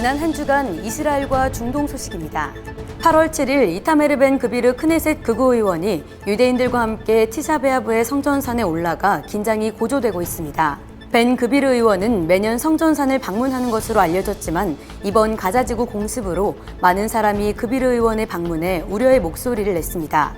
지난 한 주간 이스라엘과 중동 소식입니다. 8월 7일 이타메르 벤 그비르 크네셋 극우의원이 유대인들과 함께 티샤베아브의 성전산에 올라가 긴장이 고조되고 있습니다. 벤 그비르 의원은 매년 성전산을 방문하는 것으로 알려졌지만 이번 가자지구 공습으로 많은 사람이 그비르 의원의 방문에 우려의 목소리를 냈습니다.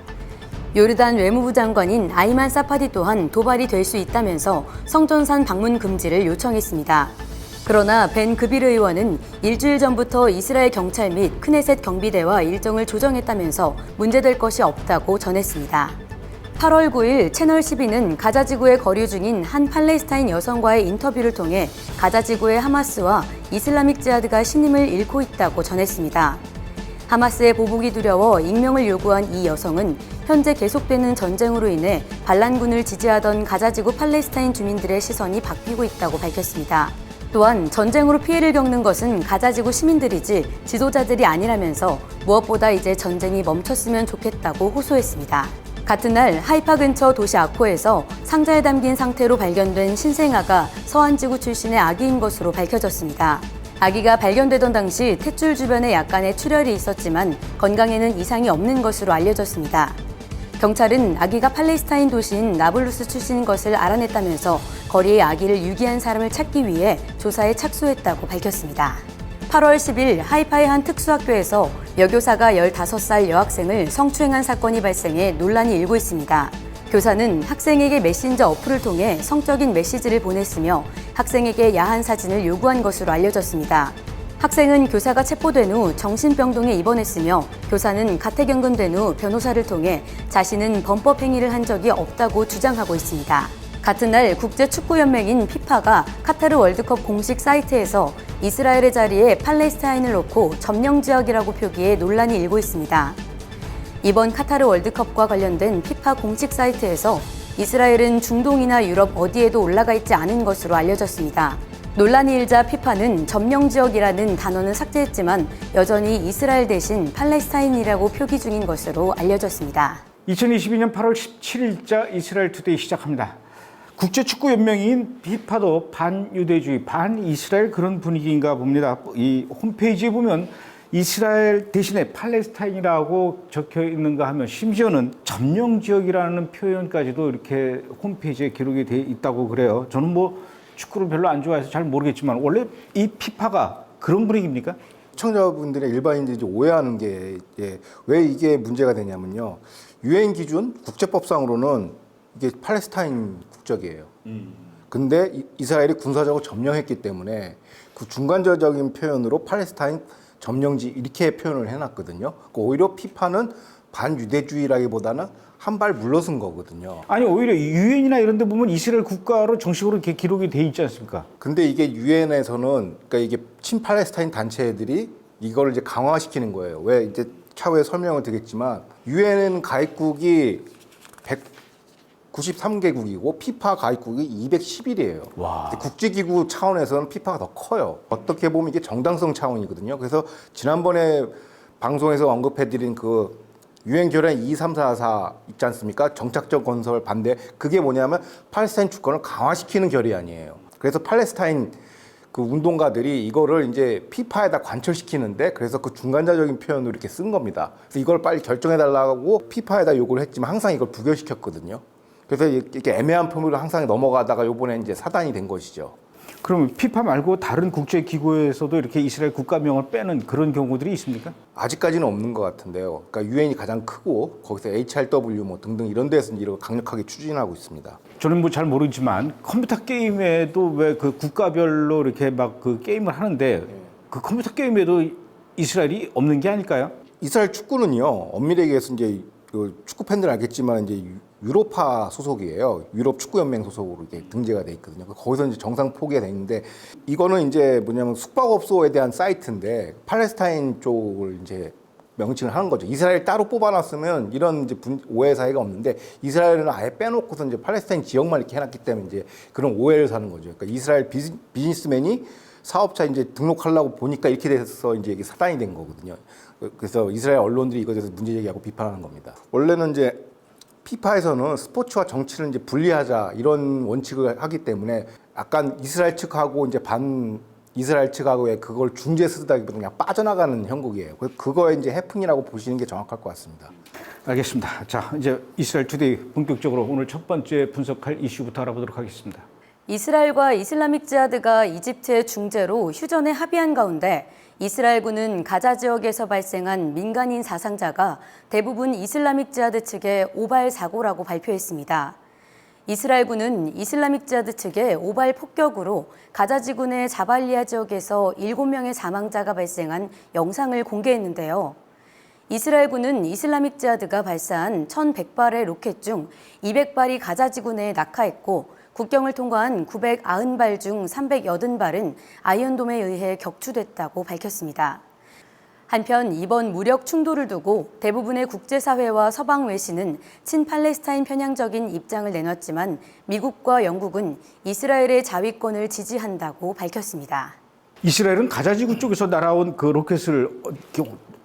요르단 외무부 장관인 아이만 사파디 또한 도발이 될 수 있다면서 성전산 방문 금지를 요청했습니다. 그러나 벤 그비르 의원은 일주일 전부터 이스라엘 경찰 및 크네셋 경비대와 일정을 조정했다면서 문제될 것이 없다고 전했습니다. 8월 9일 채널 12는 가자지구에 거류 중인 한 팔레스타인 여성과의 인터뷰를 통해 가자지구의 하마스와 이슬라믹 지하드가 신임을 잃고 있다고 전했습니다. 하마스의 보복이 두려워 익명을 요구한 이 여성은 현재 계속되는 전쟁으로 인해 반란군을 지지하던 가자지구 팔레스타인 주민들의 시선이 바뀌고 있다고 밝혔습니다. 또한 전쟁으로 피해를 겪는 것은 가자지구 시민들이지 지도자들이 아니라면서 무엇보다 이제 전쟁이 멈췄으면 좋겠다고 호소했습니다. 같은 날 하이파 근처 도시 아코에서 상자에 담긴 상태로 발견된 신생아가 서안지구 출신의 아기인 것으로 밝혀졌습니다. 아기가 발견되던 당시 탯줄 주변에 약간의 출혈이 있었지만 건강에는 이상이 없는 것으로 알려졌습니다. 경찰은 아기가 팔레스타인 도시인 나블루스 출신인 것을 알아냈다면서 거리에 아기를 유기한 사람을 찾기 위해 조사에 착수했다고 밝혔습니다. 8월 10일 하이파의 한 특수학교에서 여교사가 15살 여학생을 성추행한 사건이 발생해 논란이 일고 있습니다. 교사는 학생에게 메신저 어플을 통해 성적인 메시지를 보냈으며 학생에게 야한 사진을 요구한 것으로 알려졌습니다. 학생은 교사가 체포된 후 정신병동에 입원했으며 교사는 가택연금된 후 변호사를 통해 자신은 범법 행위를 한 적이 없다고 주장하고 있습니다. 같은 날 국제축구연맹인 피파가 카타르 월드컵 공식 사이트에서 이스라엘의 자리에 팔레스타인을 놓고 점령지역이라고 표기해 논란이 일고 있습니다. 이번 카타르 월드컵과 관련된 피파 공식 사이트에서 이스라엘은 중동이나 유럽 어디에도 올라가 있지 않은 것으로 알려졌습니다. 논란이 일자 피파는 점령지역이라는 단어는 삭제했지만 여전히 이스라엘 대신 팔레스타인이라고 표기 중인 것으로 알려졌습니다. 2022년 8월 17일자 이스라엘 투데이 시작합니다. 국제축구연맹인 피파도 반유대주의, 반이스라엘 그런 분위기인가 봅니다. 이 홈페이지에 보면 이스라엘 대신에 팔레스타인이라고 적혀 있는가 하면 심지어는 점령지역이라는 표현까지도 이렇게 홈페이지에 기록이 돼 있다고 그래요. 저는 축구를 별로 안 좋아해서 잘 모르겠지만 원래 이 피파가 그런 분위기입니까? 시청자분들의 일반인들이 오해하는 게 왜 이게 문제가 되냐면요. 유엔 기준 국제법상으로는 이게 팔레스타인 국적이에요. 근데 이스라엘이 군사적으로 점령했기 때문에 그 중간적인 표현으로 팔레스타인 점령지 이렇게 표현을 해놨거든요. 오히려 피파는 반유대주의라기보다는 한 발 물러선 거거든요. 아니 오히려 유엔이나 이런 데 보면 이스라엘 국가로 정식으로 이렇게 기록이 돼 있지 않습니까? 근데 이게 유엔에서는 그러니까 이게 친팔레스타인 단체들이 이걸 이제 강화시키는 거예요. 왜 이제 차후에 설명을 드리겠지만 유엔 가입국이 193개국이고 피파 가입국이 211이에요. 와. 국제기구 차원에서는 피파가 더 커요. 어떻게 보면 이게 정당성 차원이거든요. 그래서 지난번에 방송에서 언급해드린 그 유엔 결의안 2344 있지 않습니까? 정착적 건설 반대. 그게 뭐냐면 팔레스타인 주권을 강화시키는 결의안이에요. 그래서 팔레스타인 그 운동가들이 이거를 이제 피파에다 관철시키는데 그래서 그 중간자적인 표현으로 이렇게 쓴 겁니다. 그래서 이걸 빨리 결정해달라고 피파에다 요구를 했지만 항상 이걸 부결시켰거든요. 그래서 이렇게 애매한 표현으로 항상 넘어가다가 요번에 이제 사단이 된 것이죠. 그럼 피파 말고 다른 국제기구에서도 이렇게 이스라엘 국가명을 빼는 그런 경우들이 있습니까? 아직까지는 없는 것 같은데요. 그러니까 유엔이 가장 크고 거기서 HRW 등등 이런 데서 이런 강력하게 추진하고 있습니다. 저는 잘 모르지만 컴퓨터 게임에도 왜 그 국가별로 이렇게 막 그 게임을 하는데 그 컴퓨터 게임에도 이스라엘이 없는 게 아닐까요? 이스라엘 축구는요. 엄밀히 얘기해서 이제 그 축구 팬들은 알겠지만 이제 유로파 소속이에요. 유럽 축구연맹 소속으로 이게 등재가 돼 있거든요. 거기서 이제 정상 포기가 돼 있는데 이거는 이제 뭐냐면 숙박업소에 대한 사이트인데 팔레스타인 쪽을 이제 명칭을 하는 거죠. 이스라엘 따로 뽑아놨으면 이런 이제 오해 사이가 없는데 이스라엘은 아예 빼놓고서 이제 팔레스타인 지역만 이렇게 해놨기 때문에 이제 그런 오해를 사는 거죠. 그러니까 이스라엘 비즈니스맨이 사업자 이제 등록하려고 보니까 이렇게 돼서 이제 이게 사단이 된 거거든요. 그래서 이스라엘 언론들이 이것에 대해서 문제 제기하고 비판하는 겁니다. 원래는 이제 피파에서는 스포츠와 정치를 이제 분리하자 이런 원칙을 하기 때문에 약간 이스라엘 측하고 이제 이스라엘 측하고 그걸 중재 쓰다기보다 그냥 빠져나가는 형국이에요. 그거에 이제 해프닝이라고 보시는 게 정확할 것 같습니다. 알겠습니다. 자, 이제 이스라엘 투데이 본격적으로 오늘 첫 번째 분석할 이슈부터 알아보도록 하겠습니다. 이스라엘과 이슬라믹 지하드가 이집트의 중재로 휴전에 합의한 가운데 이스라엘군은 가자 지역에서 발생한 민간인 사상자가 대부분 이슬라믹 지하드 측의 오발 사고라고 발표했습니다. 이스라엘군은 이슬라믹 지하드 측의 오발 폭격으로 가자 지구 내 자발리아 지역에서 7명의 사망자가 발생한 영상을 공개했는데요. 이스라엘군은 이슬라믹 지하드가 발사한 1,100발의 로켓 중 200발이 가자 지구 내에 낙하했고 국경을 통과한 990발 중 380발은 아이언돔에 의해 격추됐다고 밝혔습니다. 한편 이번 무력 충돌을 두고 대부분의 국제사회와 서방 외신은 친팔레스타인 편향적인 입장을 내놨지만 미국과 영국은 이스라엘의 자위권을 지지한다고 밝혔습니다. 이스라엘은 가자지구 쪽에서 날아온 그 로켓을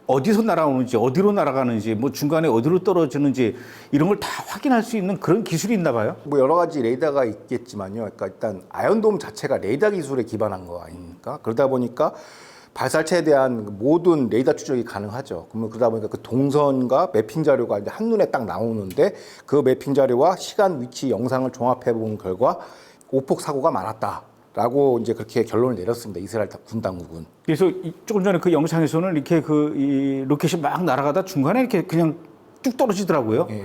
어디서 날아오는지, 어디로 날아가는지, 뭐 중간에 어디로 떨어지는지 이런 걸 다 확인할 수 있는 그런 기술이 있나 봐요. 뭐 여러 가지 레이더가 있겠지만요. 그러니까 일단 아이언돔 자체가 레이더 기술에 기반한 거 아닙니까? 그러다 보니까 발사체에 대한 모든 레이더 추적이 가능하죠. 그러다 보니까 그 동선과 매핑 자료가 이제 한눈에 딱 나오는데 그 매핑 자료와 시간, 위치, 영상을 종합해 본 결과 오폭 사고가 많았다라고 이제 그렇게 결론을 내렸습니다. 이스라엘 군 당국은. 그래서 조금 전에 그 영상에서는 이렇게 이 로켓이 막 날아가다 중간에 이렇게 그냥 뚝 떨어지더라고요. 예.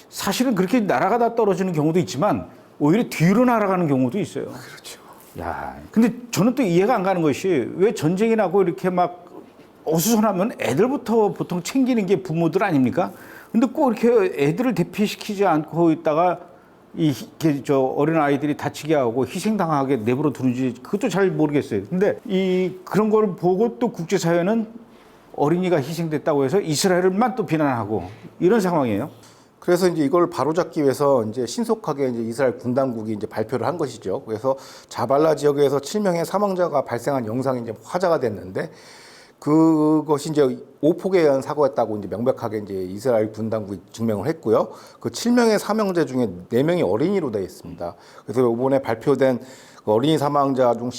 사실은 그렇게 날아가다 떨어지는 경우도 있지만 오히려 뒤로 날아가는 경우도 있어요. 그렇죠. 야, 근데 저는 또 이해가 안 가는 것이 왜 전쟁이 나고 이렇게 막 어수선하면 애들부터 보통 챙기는 게 부모들 아닙니까? 근데 꼭 이렇게 애들을 대피시키지 않고 있다가 이렇게 어린 아이들이 다치게 하고 희생당하게 내버려 두는지 그것도 잘 모르겠어요. 근데 그런 걸 보고 또 국제사회는 어린이가 희생됐다고 해서 이스라엘만 또 비난하고 이런 상황이에요. 그래서 이제 이걸 바로잡기 위해서 이제 신속하게 이제 이스라엘 군 당국이 이제 발표를 한 것이죠. 그래서 자발라 지역에서 7명의 사망자가 발생한 영상이 이제 화제가 됐는데 그것이 이제 오폭에 의한 사고였다고 이제 명백하게 이제 이스라엘 군 당국이 증명을 했고요. 그 7명의 사망자 중에 4명이 어린이로 되어 있습니다. 그래서 이번에 발표된 그 어린이 사망자 중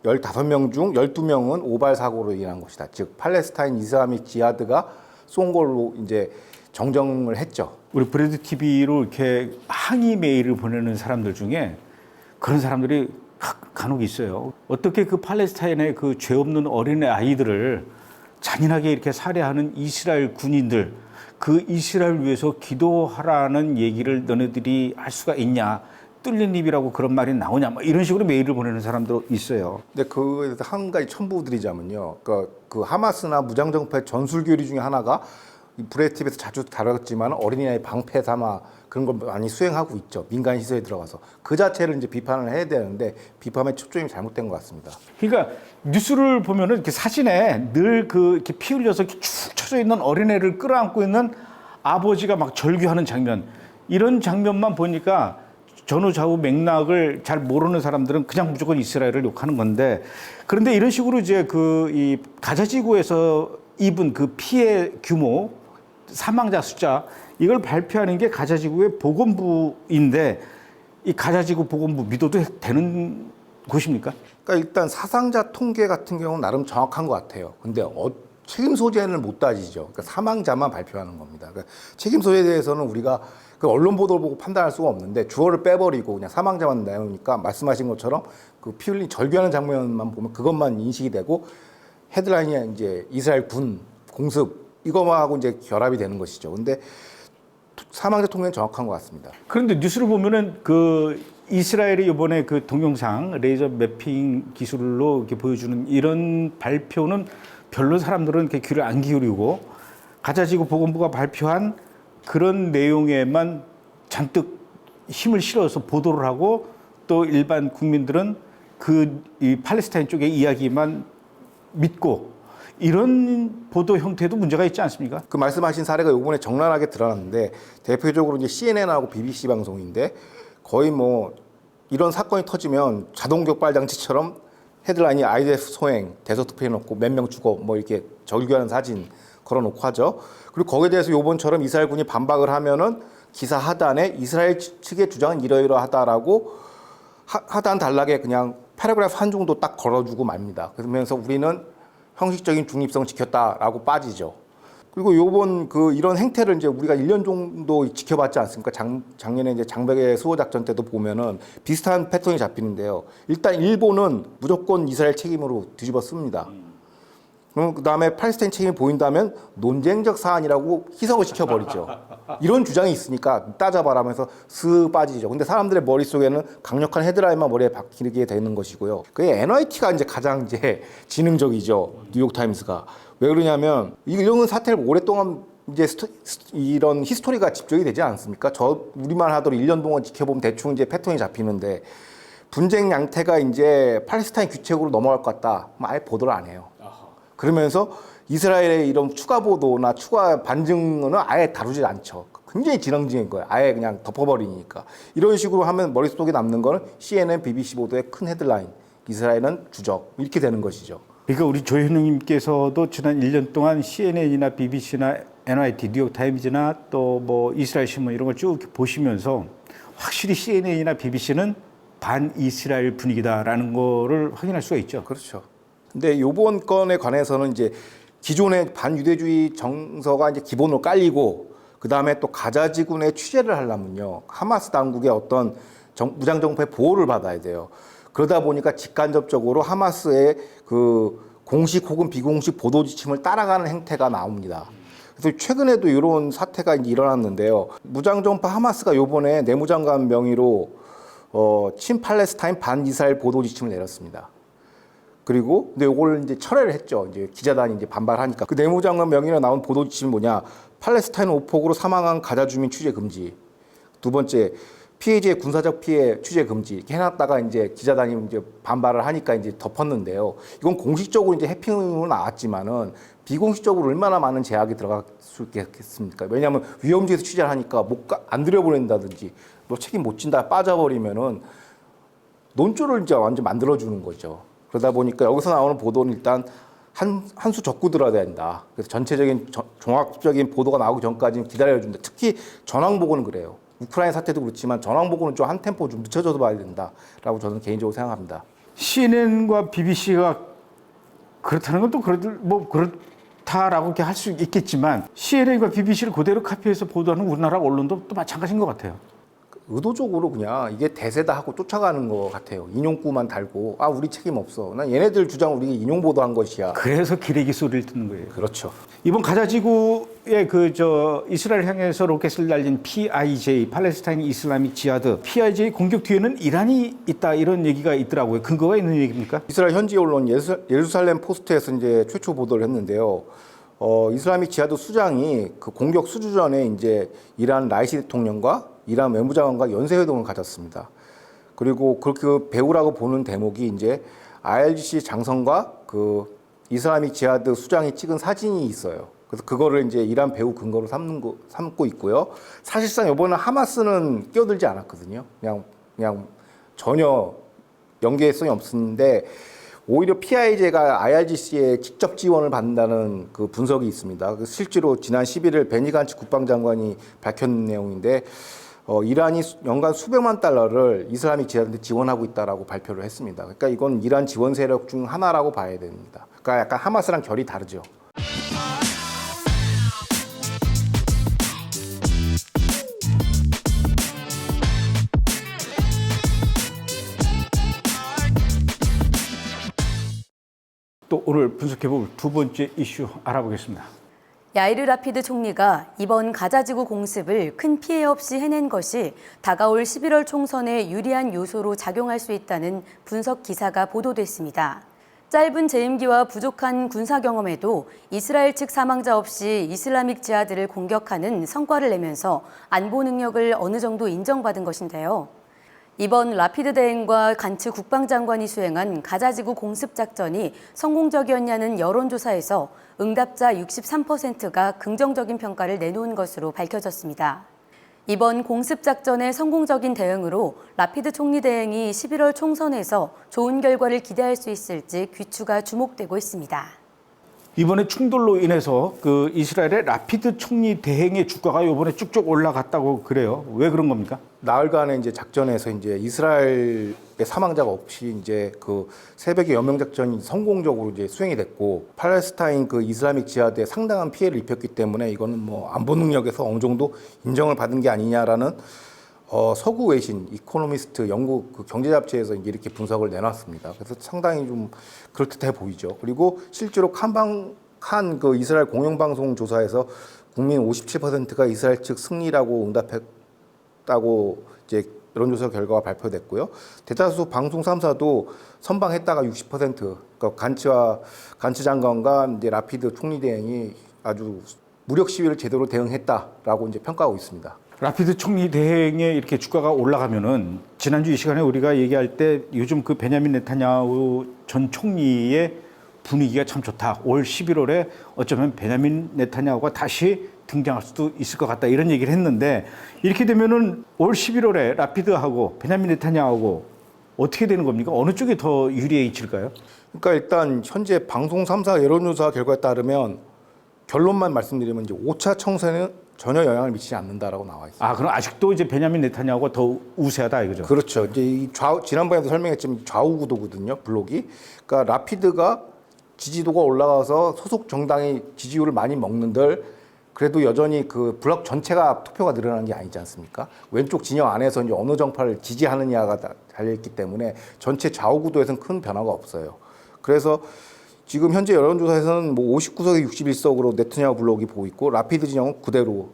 15명 중 12명은 오발 사고로 인한 것이다. 즉 팔레스타인 이슬라믹 지하드가 쏜 걸로 이제 정정을 했죠. 우리 브레드 TV로 이렇게 항의 메일을 보내는 사람들 중에 그런 사람들이 간혹 있어요. 어떻게 그 팔레스타인의 그 죄 없는 어린애 아이들을 잔인하게 이렇게 살해하는 이스라엘 군인들, 그 이스라엘 위해서 기도하라는 얘기를 너네들이 할 수가 있냐? 뚫린 입이라고 그런 말이 나오냐? 뭐 이런 식으로 메일을 보내는 사람도 있어요. 근데 그거에 대해서 한 가지 첨부드리자면요. 그러니까 그 하마스나 무장정파의 전술교리 중에 하나가 브레드 TV에서 자주 다뤘지만 어린이의 방패 삼아 그런 걸 많이 수행하고 있죠. 민간 시설에 들어가서 그 자체를 이제 비판을 해야 되는데 비판의 초점이 잘못된 것 같습니다. 그러니까 뉴스를 보면은 이렇게 사진에 늘 이렇게 피 흘려서 이렇게 축 처져 있는 어린애를 끌어안고 있는 아버지가 막 절규하는 장면, 이런 장면만 보니까 전후좌우 맥락을 잘 모르는 사람들은 그냥 무조건 이스라엘을 욕하는 건데, 그런데 이런 식으로 이제 이 가자지구에서 입은 그 피해 규모, 사망자 숫자, 이걸 발표하는 게 가자지구의 보건부인데 이 가자지구 보건부 믿어도 되는 곳입니까? 그러니까 일단 사상자 통계 같은 경우는 나름 정확한 것 같아요. 근데 책임 소재는 못 따지죠. 그러니까 사망자만 발표하는 겁니다. 그러니까 책임 소재에 대해서는 우리가 그 언론 보도를 보고 판단할 수가 없는데 주어를 빼버리고 그냥 사망자만 나오니까 말씀하신 것처럼 그 피 흘린 절규하는 장면만 보면 그것만 인식이 되고 헤드라인이 이제 이스라엘 군 공습 이거하고 이제 결합이 되는 것이죠. 근데 사망자 통계는 정확한 것 같습니다. 그런데 뉴스를 보면은 그 이스라엘이 이번에 그 동영상 레이저 매핑 기술로 이렇게 보여주는 이런 발표는 별로 사람들은 이렇게 귀를 안 기울이고 가자지구 보건부가 발표한 그런 내용에만 잔뜩 힘을 실어서 보도를 하고 또 일반 국민들은 이 팔레스타인 쪽의 이야기만 믿고 이런 보도 형태도 문제가 있지 않습니까? 그 말씀하신 사례가 이번에 적나라하게 드러났는데 대표적으로 이제 CNN하고 BBC 방송인데 거의 뭐 이런 사건이 터지면 자동 격발 장치처럼 헤드라인이 IDF 소행, 대서특 해놓고 몇 명 죽어 뭐 이렇게 절규하는 사진 걸어놓고 하죠. 그리고 거기에 대해서 요번처럼 이스라엘군이 반박을 하면은 기사 하단에 이스라엘 측의 주장은 이러이러하다라고 하단 단락에 그냥 패러그래프 한 정도 딱 걸어주고 맙니다. 그러면서 우리는 형식적인 중립성 지켰다라고 빠지죠. 그리고 요번 이런 행태를 이제 우리가 1년 정도 지켜봤지 않습니까? 작년에 이제 장벽의 수호 작전 때도 보면은 비슷한 패턴이 잡히는데요. 일단 일본은 무조건 이스라엘 책임으로 뒤집어 씁니다. 그럼 그다음에 팔레스타인 책임이 보인다면 논쟁적 사안이라고 희석을 시켜버리죠. 이런 주장이 있으니까 따져봐라 하면서 슥 빠지죠. 근데 사람들의 머릿속에는 강력한 헤드라인만 머리에 박히게 되는 것이고요. 그게 NYT가 이제 가장 이제 지능적이죠. 뉴욕타임스가. 왜 그러냐면 이런 사태를 오랫동안 이제 이런 히스토리가 집적이 되지 않습니까? 우리만 하더라도 1년 동안 지켜보면 대충 이제 패턴이 잡히는데 분쟁 양태가 이제 팔레스타인 규칙으로 넘어갈 것 같다. 그럼 아예 보도를 안 해요. 그러면서 이스라엘의 이런 추가 보도나 추가 반증은 아예 다루지 않죠. 굉장히 지능적인 거예요. 아예 그냥 덮어버리니까. 이런 식으로 하면 머릿속에 남는 거는 CNN, BBC 보도의 큰 헤드라인. 이스라엘은 주적. 이렇게 되는 것이죠. 그러니까 우리 조현웅님께서도 지난 1년 동안 CNN이나 BBC나 NYT, 뉴욕타임즈나 또 뭐 이스라엘 신문 이런 걸 쭉 보시면서 확실히 CNN이나 BBC는 반이스라엘 분위기다라는 거를 확인할 수가 있죠. 그렇죠. 근데 이번 건에 관해서는 이제 기존의 반유대주의 정서가 이제 기본으로 깔리고 그 다음에 또 가자지군의 취재를 하려면요 하마스 당국의 어떤 무장정부의 보호를 받아야 돼요. 그러다 보니까 직간접적으로 하마스의 공식 혹은 비공식 보도 지침을 따라가는 행태가 나옵니다. 그래서 최근에도 이런 사태가 이제 일어났는데요. 무장정파 하마스가 이번에 내무장관 명의로 친팔레스타인 반이스라엘 보도 지침을 내렸습니다. 그리고 근데 이걸 이제 철회를 했죠. 이제 기자단이 이제 반발하니까 그 내무장관 명의로 나온 보도 지침이 뭐냐? 팔레스타인 오폭으로 사망한 가자 주민 취재 금지. 두 번째 피해자의 군사적 피해 취재 금지 이렇게 해놨다가 이제 기자단이 이제 반발을 하니까 이제 덮었는데요. 이건 공식적으로 이제 해핑으로 나왔지만은 비공식적으로 얼마나 많은 제약이 들어갈 수 있겠습니까? 왜냐하면 위험지에서 취재를 하니까 안 들여보낸다든지 너 책임 못 진다 빠져버리면은 논조를 이제 완전 만들어주는 거죠. 그러다 보니까 여기서 나오는 보도는 일단 한 수 적고 들어야 된다. 그래서 전체적인 종합적인 보도가 나오기 전까지는 기다려준다. 특히 전황보고는 그래요. 우크라이나 사태도 그렇지만 전황보고는 좀 한 템포 좀 늦춰져도 봐야 된다라고 저는 개인적으로 생각합니다. CNN과 BBC가 그렇다는 건 또 그렇다라고 이렇게 할 수 있겠지만 CNN과 BBC를 그대로 카피해서 보도하는 우리나라 언론도 또 마찬가지인 것 같아요. 의도적으로 그냥 이게 대세다 하고 쫓아가는 것 같아요. 인용구만 달고 우리 책임 없어. 난 얘네들 주장 우리 인용 보도한 것이야. 그래서 기레기 소리를 듣는 거예요. 그렇죠. 이번 가자지구에 이스라엘 향해서 로켓을 날린 PIJ, 팔레스타인 이슬라믹 지하드, PIJ 공격 뒤에는 이란이 있다 이런 얘기가 있더라고요. 근거가 있는 얘기입니까? 이스라엘 현지 언론 예루살렘 포스트에서 이제 최초 보도를 했는데요. 이슬라믹 지하드 수장이 그 공격 수주 전에 이제 이란 라이시 대통령과 이란 외무장관과 연쇄회동을 가졌습니다. 그리고 그 배우라고 보는 대목이 이제 IRGC 장성과 그 이슬라믹 지하드 수장이 찍은 사진이 있어요. 그래서 그거를 이제 이란 배후 근거로 삼고 있고요. 사실상 이번에 하마스는 끼어들지 않았거든요. 그냥 전혀 연계성이 없었는데 오히려 PIJ가 IRGC에 직접 지원을 받는다는 그 분석이 있습니다. 실제로 지난 11일 베니 간츠 국방장관이 밝힌 내용인데 이란이 연간 수백만 달러를 이슬라믹 지하드한테 지원하고 있다라고 발표를 했습니다. 그러니까 이건 이란 지원 세력 중 하나라고 봐야 됩니다. 그러니까 약간 하마스랑 결이 다르죠. 또 오늘 분석해볼 두 번째 이슈 알아보겠습니다. 야이르 라피드 총리가 이번 가자지구 공습을 큰 피해 없이 해낸 것이 다가올 11월 총선에 유리한 요소로 작용할 수 있다는 분석 기사가 보도됐습니다. 짧은 재임기와 부족한 군사 경험에도 이스라엘 측 사망자 없이 이슬라믹 지하드를 공격하는 성과를 내면서 안보 능력을 어느 정도 인정받은 것인데요. 이번 라피드 대행과 간츠 국방장관이 수행한 가자지구 공습 작전이 성공적이었냐는 여론조사에서 응답자 63%가 긍정적인 평가를 내놓은 것으로 밝혀졌습니다. 이번 공습 작전의 성공적인 대응으로 라피드 총리 대행이 11월 총선에서 좋은 결과를 기대할 수 있을지 귀추가 주목되고 있습니다. 이번에 충돌로 인해서 그 이스라엘의 라피드 총리 대행의 주가가 이번에 쭉쭉 올라갔다고 그래요. 왜 그런 겁니까? 나흘간의 이제 작전에서 이제 이스라엘의 사망자가 없이 이제 그 새벽의 여명 작전이 성공적으로 이제 수행이 됐고, 팔레스타인 그 이슬라믹 지하드에 상당한 피해를 입혔기 때문에 이거는 뭐 안보 능력에서 어느 정도 인정을 받은 게 아니냐라는 서구 외신 이코노미스트 영국 그 경제 잡지에서 이제 이렇게 분석을 내놨습니다. 그래서 상당히 좀 그럴듯해 보이죠. 그리고 실제로 칸 그 이스라엘 공영방송 조사에서 국민 57%가 이스라엘 측 승리라고 응답했다고 이제 여론조사 결과가 발표됐고요. 대다수 방송 3사도 선방했다가 60%, 그러니까 간츠 장관과 이제 라피드 총리 대행이 아주 무력 시위를 제대로 대응했다라고 이제 평가하고 있습니다. 라피드 총리 대행에 이렇게 주가가 올라가면은 지난주 이 시간에 우리가 얘기할 때 요즘 그 베냐민 네타냐후 전 총리의 분위기가 참 좋다. 올 11월에 어쩌면 베냐민 네타냐후가 다시 등장할 수도 있을 것 같다. 이런 얘기를 했는데 이렇게 되면은 올 11월에 라피드하고 베냐민 네타냐후하고 어떻게 되는 겁니까? 어느 쪽이 더 유리해질까요? 그러니까 일단 현재 방송 3사 여론조사 결과에 따르면 결론만 말씀드리면 이제 5차 총선에는 전혀 영향을 미치지 않는다라고 나와 있습니다. 아, 그럼 아직도 이제 베냐민 네타냐후가 더 우세하다 이거죠? 그렇죠. 이제 이 지난번에도 설명했지만 좌우 구도거든요, 블록이. 그러니까 라피드가 지지도가 올라가서 소속 정당이 지지율을 많이 먹는들 그래도 여전히 그 블록 전체가 투표가 늘어나는 게 아니지 않습니까? 왼쪽 진영 안에서 이제 어느 정파를 지지하느냐가 달려있기 때문에 전체 좌우 구도에서는 큰 변화가 없어요. 그래서 지금 현재 여론조사에서는 뭐 59석에 61석으로 네타냐후 블록이 보고 있고, 라피드 진영은 그대로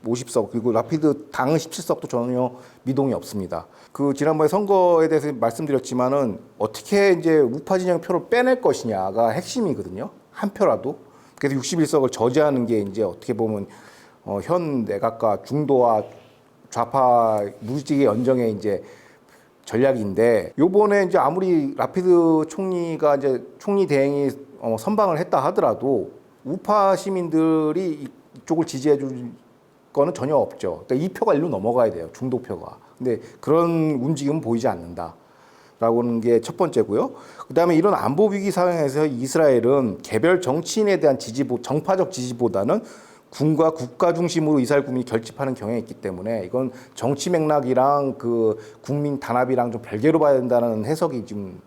50석, 그리고 라피드 당은 17석도 전혀 미동이 없습니다. 그 지난번에 선거에 대해서 말씀드렸지만은 어떻게 이제 우파 진영 표를 빼낼 것이냐가 핵심이거든요. 한 표라도. 그래서 61석을 저지하는 게 이제 어떻게 보면 현 내각과 중도와 좌파 무지개 연정의 이제 전략인데, 요번에 이제 아무리 라피드 총리가 이제 총리 대행이 선방을 했다 하더라도 우파 시민들이 이쪽을 지지해 줄 거는 전혀 없죠. 그러니까 이 표가 일로 넘어가야 돼요. 중도표가. 근데 그런 움직임은 보이지 않는다. 라고는 게 첫 번째고요. 그다음에 이런 안보 위기 상황에서 이스라엘은 개별 정치인에 대한 정파적 지지보다는 군과 국가 중심으로 이스라엘 국민이 결집하는 경향이 있기 때문에 이건 정치 맥락이랑 그 국민 단합이랑 좀 별개로 봐야 된다는 해석이 지금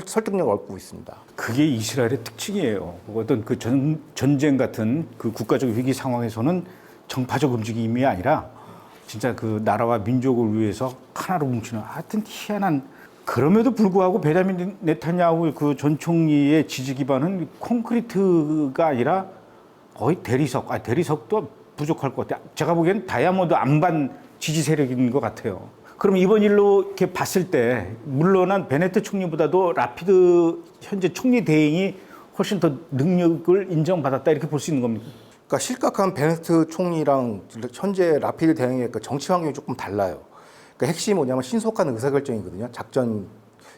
설득력을 얻고 있습니다. 그게 이스라엘의 특징이에요. 어떤 그 전쟁 같은 그 국가적 위기 상황에서는 정파적 움직임이 아니라 진짜 그 나라와 민족을 위해서 하나로 뭉치는, 하여튼 희한한. 그럼에도 불구하고 베냐민 네타냐후 그 전 총리의 지지 기반은 콘크리트가 아니라 거의 대리석도 부족할 것 같아요. 제가 보기엔 다이아몬드 안반 지지 세력인 것 같아요. 그럼 이번 일로 이렇게 봤을 때 물론한 베네트 총리보다도 라피드 현재 총리 대행이 훨씬 더 능력을 인정받았다 이렇게 볼 수 있는 겁니까? 그러니까 실각한 베네트 총리랑 현재 라피드 대행의 그 정치 환경이 조금 달라요. 그러니까 핵심이 뭐냐면 신속한 의사결정이거든요. 작전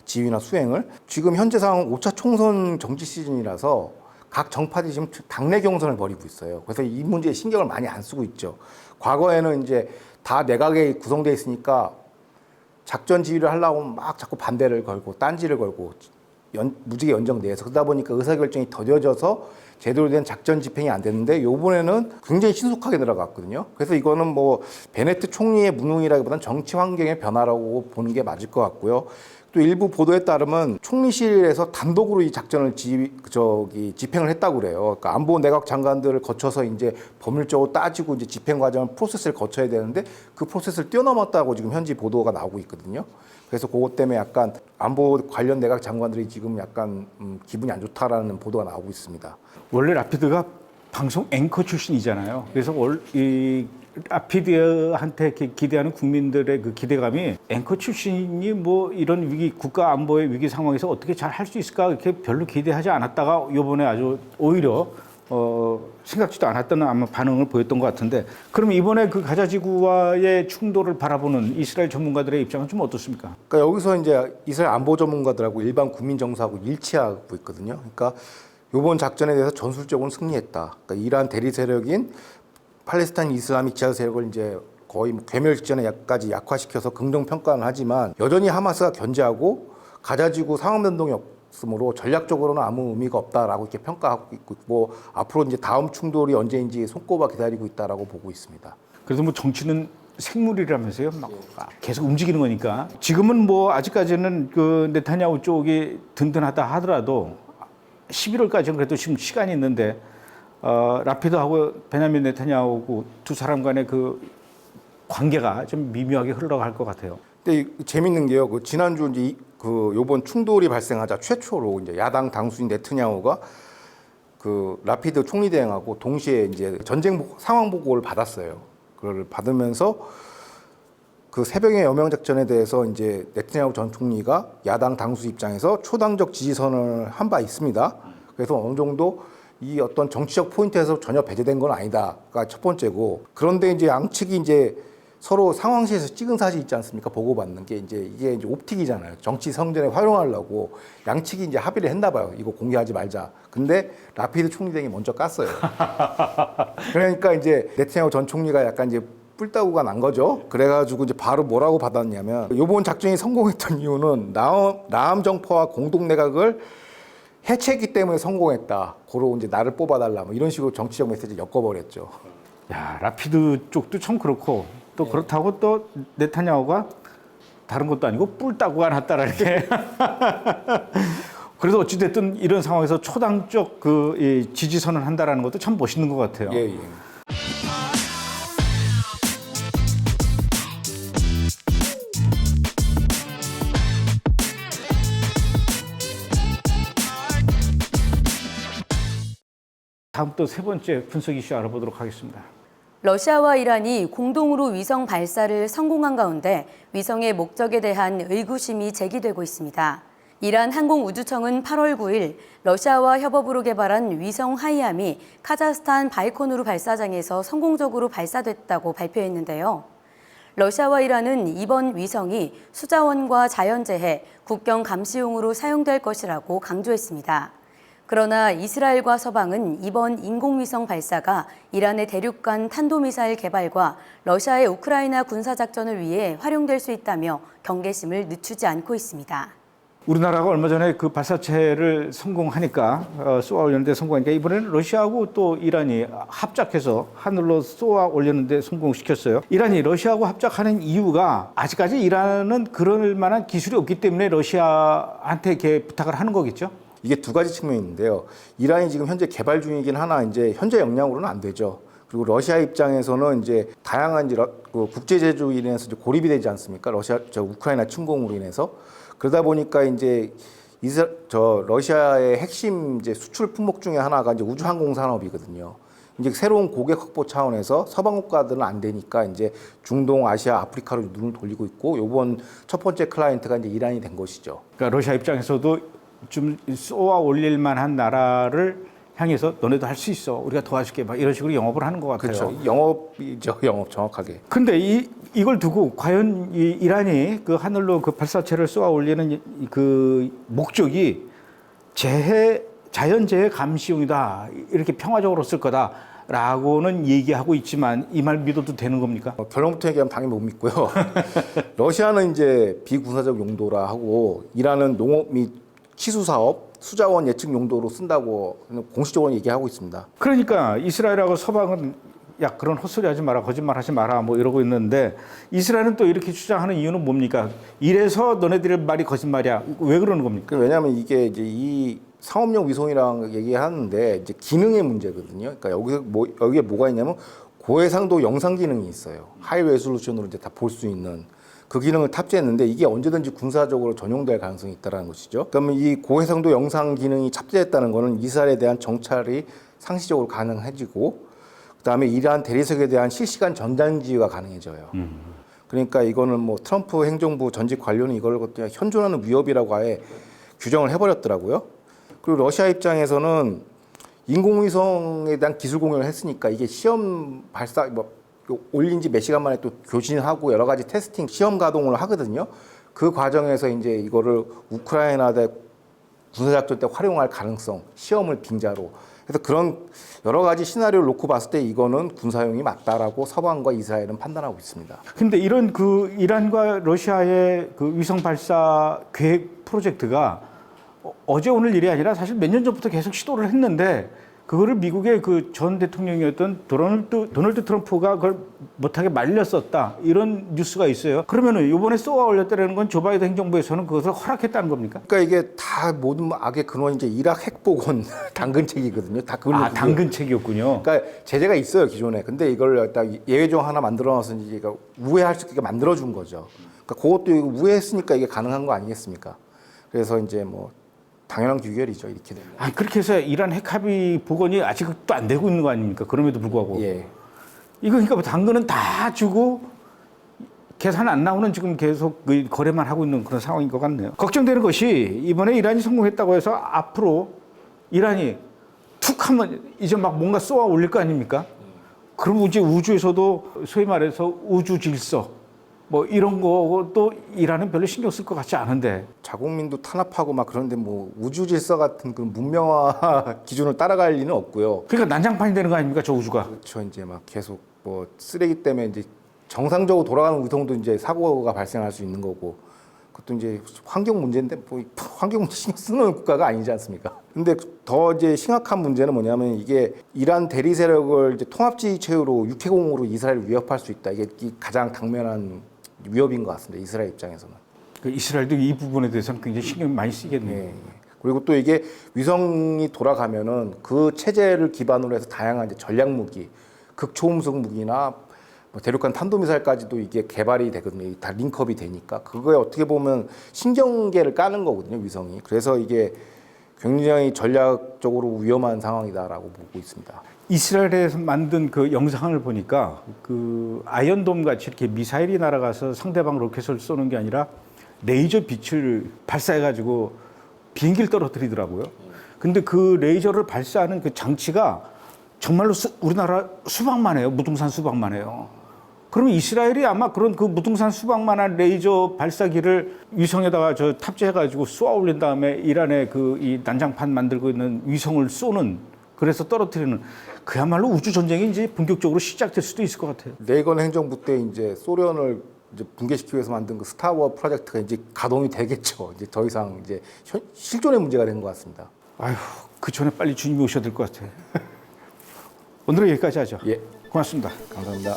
지휘나 수행을. 지금 현재 상황 5차 총선 정치 시즌이라서 각 정파들이 지금 당내 경선을 벌이고 있어요. 그래서 이 문제에 신경을 많이 안 쓰고 있죠. 과거에는 이제 다 내각에 구성되어 있으니까 작전 지휘를 하려고 막 자꾸 반대를 걸고 딴지를 걸고 무지개 연정 내에서, 그러다 보니까 의사결정이 더뎌져서 제대로 된 작전 집행이 안 됐는데, 이번에는 굉장히 신속하게 들어갔거든요. 그래서 이거는 뭐 베네트 총리의 무능이라기보다는 정치 환경의 변화라고 보는 게 맞을 것 같고요. 또 일부 보도에 따르면 총리실에서 단독으로 이 작전을 집행을 했다고 그래요. 그러니까 안보 내각 장관들을 거쳐서 이제 법률적으로 따지고 이제 집행 과정을 프로세스를 거쳐야 되는데 그 프로세스를 뛰어넘었다고 지금 현지 보도가 나오고 있거든요. 그래서 그것 때문에 약간 안보 관련 내각 장관들이 지금 약간 기분이 안 좋다라는 보도가 나오고 있습니다. 원래 라피드가 방송 앵커 출신이잖아요. 그래서 이 라피드한테 이렇게 기대하는 국민들의 그 기대감이 앵커 출신이 뭐 이런 위기, 국가 안보의 위기 상황에서 어떻게 잘 할 수 있을까 이렇게 별로 기대하지 않았다가 이번에 아주 오히려 생각지도 않았던 아마 반응을 보였던 것 같은데, 그럼 이번에 그 가자지구와의 충돌을 바라보는 이스라엘 전문가들의 입장은 좀 어떻습니까? 그러니까 여기서 이제 이스라엘 안보 전문가들하고 일반 국민 정서하고 일치하고 있거든요. 그러니까 이번 작전에 대해서 전술적으로 승리했다. 그러니까 이란 대리 세력인 팔레스타인 이슬라믹 지하드 세력을 이제 거의 뭐 괴멸 직전에까지 약화시켜서 긍정 평가는 하지만 여전히 하마스가 견제하고 가자지구 상황 변동이 있으므로 전략적으로는 아무 의미가 없다라고 이렇게 평가하고 있고 앞으로 이제 다음 충돌이 언제인지 손꼽아 기다리고 있다라고 보고 있습니다. 그래서 뭐 정치는 생물이라면서요. 막 계속 움직이는 거니까. 지금은 뭐 아직까지는 그 네타냐후 쪽이 든든하다 하더라도 11월까지는 그래도 지금 시간이 있는데 라피드하고 베냐민 네타냐후 두 사람 간의 그 관계가 좀 미묘하게 흘러갈 것 같아요. 근데 재밌는 게요. 그 지난주 이제 그 요번 충돌이 발생하자 최초로 이제 야당 당수인 네타냐후가 그 라피드 총리 대행하고 동시에 이제 전쟁 상황 보고를 받았어요. 그걸 받으면서 그 새벽의 여명 작전에 대해서 이제 네타냐후 전 총리가 야당 당수 입장에서 초당적 지지선을 한 바 있습니다. 그래서 어느 정도 이 어떤 정치적 포인트에서 전혀 배제된 건 아니다가 첫 번째고, 그런데 이제 양측이 이제 서로 상황실에서 찍은 사진 있지 않습니까? 보고받는 게 이게 이제 옵틱이잖아요. 정치 성전에 활용하려고 양측이 이제 합의를 했나 봐요. 이거 공개하지 말자. 근데 라피드 총리 등이 먼저 깠어요. 그러니까 이제 네타냐후 전 총리가 약간 이제 뿔따구가 난 거죠. 그래가지고 이제 바로 뭐라고 받았냐면, 이번 작전이 성공했던 이유는 라암 정파와 공동 내각을 해체했기 때문에 성공했다. 고로 이제 나를 뽑아달라. 뭐 이런 식으로 정치적 메시지를 엮어버렸죠. 야, 라피드 쪽도 참 그렇고 또 그렇다고 또 네타냐후가 다른 것도 아니고 뿔따구가 났다라 이렇게. 그래도 어찌됐든 이런 상황에서 초당적 그 지지선을 한다라는 것도 참 멋있는 것 같아요. 예. 다음 또 세 번째 분석 이슈 알아보도록 하겠습니다. 러시아와 이란이 공동으로 위성 발사를 성공한 가운데 위성의 목적에 대한 의구심이 제기되고 있습니다. 이란 항공우주청은 8월 9일 러시아와 협업으로 개발한 위성 하이암이 카자흐스탄 바이코누르 발사장에서 성공적으로 발사됐다고 발표했는데요. 러시아와 이란은 이번 위성이 수자원과 자연재해, 국경 감시용으로 사용될 것이라고 강조했습니다. 그러나 이스라엘과 서방은 이번 인공위성 발사가 이란의 대륙간 탄도미사일 개발과 러시아의 우크라이나 군사작전을 위해 활용될 수 있다며 경계심을 늦추지 않고 있습니다. 우리나라가 얼마 전에 그 발사체를 성공하니까 쏘아 올렸는데 성공하니까 이번에는 러시아하고 또 이란이 합작해서 하늘로 쏘아 올렸는데 성공시켰어요. 이란이 러시아하고 합작하는 이유가 아직까지 이란은 그럴 만한 기술이 없기 때문에 러시아한테 이렇게 부탁을 하는 거겠죠? 이게 두 가지 측면이 있는데요. 이란이 지금 현재 개발 중이긴 하나 이제 현재 역량으로는 안 되죠. 그리고 러시아 입장에서는 이제 다양한 그 국제 제조로 인해서 이제 고립이 되지 않습니까? 우크라이나 침공으로 인해서. 그러다 보니까 이제 러시아의 핵심 이제 수출 품목 중에 하나가 이제 우주항공 산업이거든요. 이제 새로운 고객 확보 차원에서 서방 국가들은 안 되니까 이제 중동, 아시아, 아프리카로 눈을 돌리고 있고, 요번 첫 번째 클라이언트가 이제 이란이 된 것이죠. 그러니까 러시아 입장에서도 좀 쏘아 올릴 만한 나라를 향해서 너네도 할 수 있어. 우리가 도와줄게. 막 이런 식으로 영업을 하는 것 같아요. 그렇죠. 영업이죠. 영업 정확하게. 근데 이걸 두고 과연 이란이 그 하늘로 그 발사체를 쏘아 올리는 그 목적이 자연재해 감시용이다. 이렇게 평화적으로 쓸 거다라고는 얘기하고 있지만 이 말 믿어도 되는 겁니까? 결론부터 얘기하면 당연히 못 믿고요. 러시아는 이제 비군사적 용도라 하고, 이란은 농업 및 치수 사업, 수자원 예측 용도로 쓴다고 공식적으로 얘기하고 있습니다. 그러니까 이스라엘하고 서방은 야, 그런 헛소리 하지 마라, 거짓말 하지 마라 뭐 이러고 있는데, 이스라엘은 또 이렇게 주장하는 이유는 뭡니까? 이래서 너네들의 말이 거짓말이야. 왜 그러는 겁니까? 왜냐하면 이게 이제 이 상업용 위성이랑 얘기하는데 이제 기능의 문제거든요. 그러니까 여기에 뭐가 있냐면 고해상도 영상 기능이 있어요. 하이 레졸루션으로 이제 다 볼 수 있는 그 기능을 탑재했는데, 이게 언제든지 군사적으로 전용될 가능성이 있다는 것이죠. 그러면 이 고해상도 영상 기능이 탑재했다는 것은 이스라엘에 대한 정찰이 상시적으로 가능해지고, 그다음에 이란 대리석에 대한 실시간 전단 지휘가 가능해져요. 그러니까 이거는 뭐 트럼프 행정부 전직 관료는 이걸 현존하는 위협이라고 아예 규정을 해버렸더라고요. 그리고 러시아 입장에서는 인공위성에 대한 기술 공유를 했으니까 이게 시험 발사 올린 지 몇 시간 만에 또 교신하고 여러 가지 테스팅, 시험 가동을 하거든요. 그 과정에서 이제 이거를 우크라이나 대 군사작전 때 활용할 가능성, 시험을 빙자로. 그래서 그런 여러 가지 시나리오를 놓고 봤을 때 이거는 군사용이 맞다라고 서방과 이스라엘은 판단하고 있습니다. 근데 이런 그 이란과 러시아의 그 위성 발사 계획 프로젝트가 어제 오늘 일이 아니라 사실 몇 년 전부터 계속 시도를 했는데 그거를 미국의 그 전 대통령이었던 도널드 트럼프가 그걸 못하게 말렸었다 이런 뉴스가 있어요. 그러면은 이번에 쏘아 올렸다는 건 조 바이든 행정부에서는 그것을 허락했다는 겁니까? 그러니까 이게 다 모든 악의 근원이 이제 이락 핵복원 당근책이거든요. 다 그걸로. 당근책이었군요. 그러니까 제재가 있어요 기존에. 근데 이걸 딱 예외 중 하나 만들어놔서 이제 우회할 수 있게 만들어준 거죠. 그러니까 그것도 우회했으니까 이게 가능한 거 아니겠습니까? 그래서 이제 뭐 당연한 규결이죠 이렇게 되면. 그렇게 해서 이란 핵합의 복원이 아직도 안 되고 있는 거 아닙니까? 그럼에도 불구하고. 예. 이거 그러니까 뭐 당근은 다 주고 계산 안 나오는 지금 계속 그 거래만 하고 있는 그런 상황인 것 같네요. 걱정되는 것이 이번에 이란이 성공했다고 해서 앞으로 이란이 툭 하면 이제 막 뭔가 쏘아 올릴 거 아닙니까? 그럼 이제 우주에서도 소위 말해서 우주 질서 뭐 이런 것도 이란은 별로 신경 쓸 것 같지 않은데. 자국민도 탄압하고 막 그런데 뭐 우주 질서 같은 그 문명화 기준을 따라갈 리는 없고요. 그러니까 난장판이 되는 거 아닙니까, 저 우주가? 그렇죠. 이제 막 계속 뭐 쓰레기 때문에 이제 정상적으로 돌아가는 위성도 이제 사고가 발생할 수 있는 거고, 그것도 이제 환경 문제인데 뭐 환경 문제 신경 쓰는 국가가 아니지 않습니까? 근데 더 이제 심각한 문제는 뭐냐면 이게 이란 대리 세력을 이제 통합지휘 체제로 육해공으로 이스라엘을 위협할 수 있다. 이게 가장 당면한 위협인 것 같습니다. 이스라엘 입장에서는. 그 이스라엘도 이 부분에 대해서는 굉장히 신경 많이 쓰겠네요. 예, 예. 그리고 또 이게 위성이 돌아가면은 그 체제를 기반으로 해서 다양한 이제 전략 무기, 극초음속 무기나 뭐 대륙간 탄도미사일까지도 이게 개발이 되거든요. 다 링크업이 되니까 그거에 어떻게 보면 신경계를 까는 거거든요. 위성이. 그래서 이게 굉장히 전략적으로 위험한 상황이다라고 보고 있습니다. 이스라엘에서 만든 그 영상을 보니까 그 아이언돔 같이 이렇게 미사일이 날아가서 상대방 로켓을 쏘는 게 아니라 레이저 빛을 발사해가지고 비행기를 떨어뜨리더라고요. 근데 그 레이저를 발사하는 그 장치가 정말로 우리나라 수박만 해요. 무등산 수박만 해요. 그러면 이스라엘이 아마 그런 그 무등산 수박만한 레이저 발사기를 위성에다가 저 탑재해가지고 쏘아 올린 다음에 이란의 그 이 난장판 만들고 있는 위성을 쏘는, 그래서 떨어뜨리는, 그야말로 우주 전쟁이 이제 본격적으로 시작될 수도 있을 것 같아요. 레이건 행정부 때 이제 소련을 이제 붕괴시키기 위해서 만든 그 스타워 프로젝트가 이제 가동이 되겠죠. 이제 더 이상 이제 실존의 문제가 된 것 같습니다. 아휴, 그 전에 빨리 주님이 오셔야 될 것 같아요. 오늘은 여기까지 하죠. 예, 고맙습니다. 감사합니다.